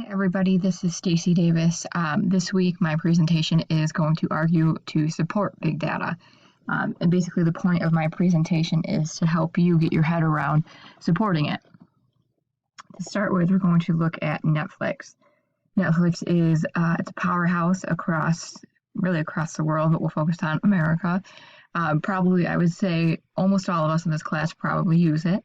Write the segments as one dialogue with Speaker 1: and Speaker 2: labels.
Speaker 1: Everybody, this is Stacy Davis. This week, my presentation is going to argue to support big data. And basically, the point of my presentation is to help you get your head around supporting it. To start with, we're going to look at Netflix. Netflix is it's a powerhouse across the world, but we'll focus on America. Probably, I would say, almost all of us in this class probably use it.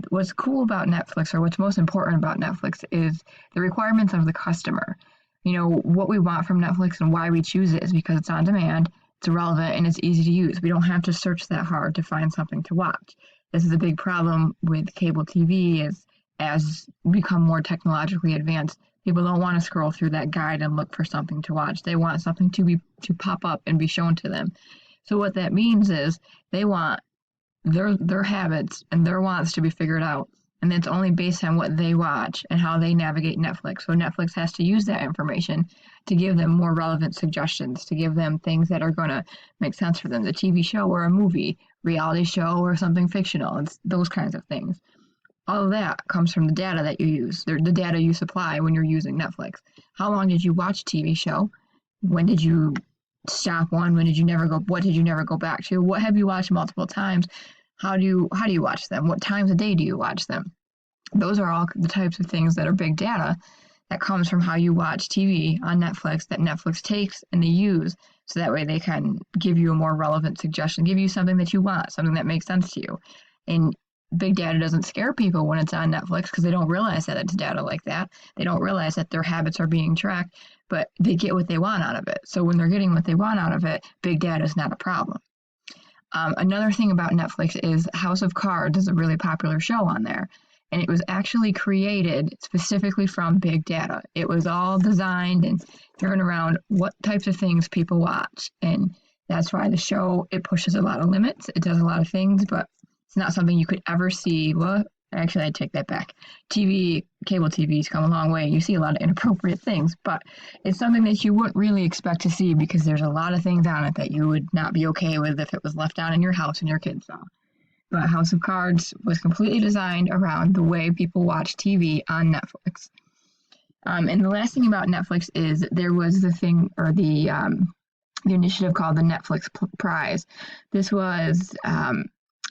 Speaker 1: What's cool about Netflix, or what's most important about Netflix, is the requirements of the customer. You know, what we want from Netflix and why we choose it is because it's on demand, it's relevant, and it's easy to use. We don't have to search that hard to find something to watch. This is a big problem with cable TV as we become more technologically advanced. People don't want to scroll through that guide and look for something to watch. They want something to pop up and be shown to them. So what that means is they want their habits and their wants to be figured out, and it's only based on what they watch and how they navigate Netflix. So Netflix has to use that information to give them more relevant suggestions, to give them things that are going to make sense for them, the TV show or a movie, reality show or something fictional. It's those kinds of things. All of that comes from the data that you use, the data you supply when you're using Netflix. How long did you watch a TV show? When did you stop one? When did you never go? What did you never go back to? What have you watched multiple times? How do you watch them? What times a day do you watch them? Those are all the types of things that are big data that comes from how you watch TV on Netflix, that Netflix takes and they use, so that way they can give you a more relevant suggestion, give you something that you want, something that makes sense to you. And big data doesn't scare people when it's on Netflix because they don't realize that it's data like that. They don't realize that their habits are being tracked, but they get what they want out of it. So when they're getting what they want out of it, big data is not a problem. Another thing about Netflix is House of Cards is a really popular show on there, and it was actually created specifically from big data. It was all designed and driven around what types of things people watch, and that's why the show, it pushes a lot of limits. It does a lot of things, but it's not something you could ever see. Well, actually, I take that back. Cable TV's come a long way. You see a lot of inappropriate things, but it's something that you wouldn't really expect to see because there's a lot of things on it that you would not be okay with if it was left down in your house and your kids saw. But House of Cards was completely designed around the way people watch TV on Netflix. And the last thing about Netflix is there was the thing, or the initiative called the Netflix Prize. This was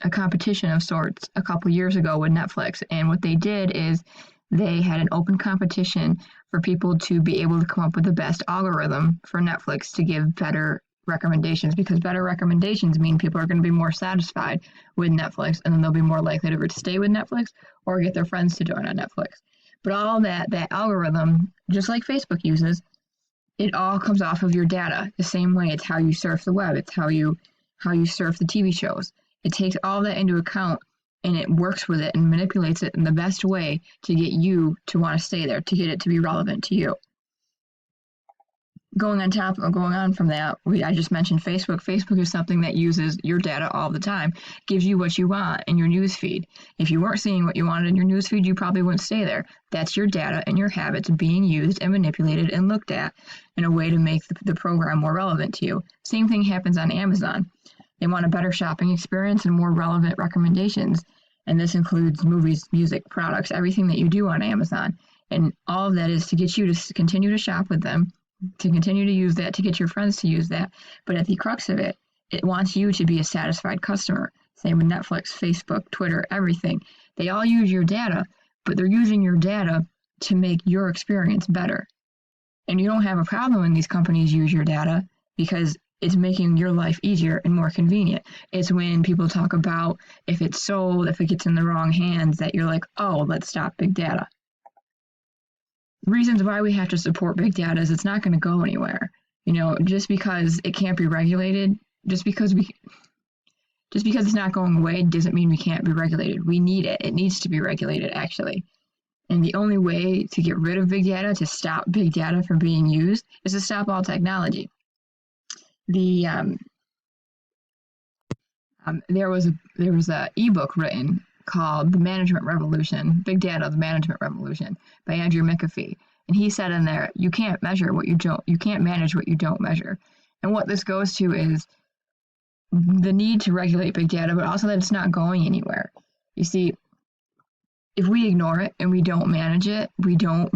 Speaker 1: a competition of sorts a couple years ago with Netflix, and what they did is they had an open competition for people to be able to come up with the best algorithm for Netflix to give better recommendations, because better recommendations mean people are going to be more satisfied with Netflix, and then they'll be more likely to stay with Netflix or get their friends to join on Netflix. But all that algorithm, just like Facebook uses, it all comes off of your data the same way. It's how you surf the web. It's how you surf the TV shows. It takes all that into account, and it works with it and manipulates it in the best way to get you to want to stay there, to get it to be relevant to you. Going on from that, I just mentioned Facebook. Facebook is something that uses your data all the time, gives you what you want in your news feed. If you weren't seeing what you wanted in your news feed, you probably wouldn't stay there. That's your data and your habits being used and manipulated and looked at in a way to make the program more relevant to you. Same thing happens on Amazon. They want a better shopping experience and more relevant recommendations. And this includes movies, music, products, everything that you do on Amazon. And all of that is to get you to continue to shop with them, to continue to use that, to get your friends to use that. But at the crux of it, it wants you to be a satisfied customer. Same with Netflix, Facebook, Twitter, everything. They all use your data, but they're using your data to make your experience better. And you don't have a problem when these companies use your data because it's making your life easier and more convenient. It's when people talk about if it's sold, if it gets in the wrong hands, that you're like, oh, let's stop big data. Reasons why we have to support big data is it's not going to go anywhere. You know, just because it can't be regulated, just because it's not going away doesn't mean we can't be regulated. We need it. It needs to be regulated, actually. And the only way to get rid of big data, to stop big data from being used, is to stop all technology. There was a ebook written called The Management Revolution, Big Data, The Management Revolution, by Andrew McAfee. And he said in there, you can't manage what you don't measure. And what this goes to is the need to regulate big data, but also that it's not going anywhere. You see, if we ignore it and we don't manage it, we don't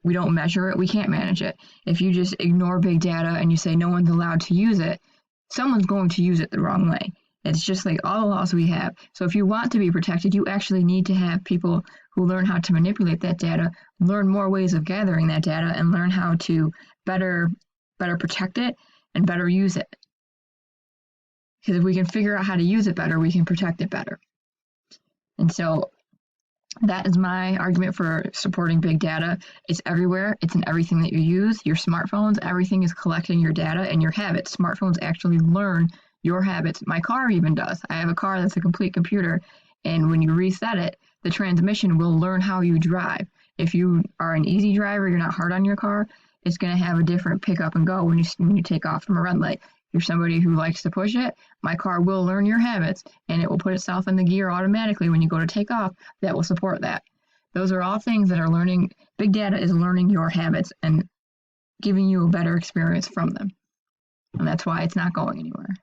Speaker 1: measure it, we can't manage it. If you just ignore big data and you say no one's allowed to use it, someone's going to use it the wrong way. It's just like all the laws we have. So if you want to be protected, you actually need to have people who learn how to manipulate that data, learn more ways of gathering that data, and learn how to better protect it and better use it. Because if we can figure out how to use it better, we can protect it better. And so that is my argument for supporting big data. It's everywhere. It's in everything that you use. Your smartphones, everything is collecting your data and your habits. Smartphones actually learn your habits. My car even does. I have a car that's a complete computer, and when you reset it, the transmission will learn how you drive. If you are an easy driver, you're not hard on your car, it's going to have a different pick up and go when you take off from a red light. If you're somebody who likes to push it, my car will learn your habits, and it will put itself in the gear automatically when you go to take off. That will support that. Those are all things that are learning. Big data is learning your habits and giving you a better experience from them. And that's why it's not going anywhere.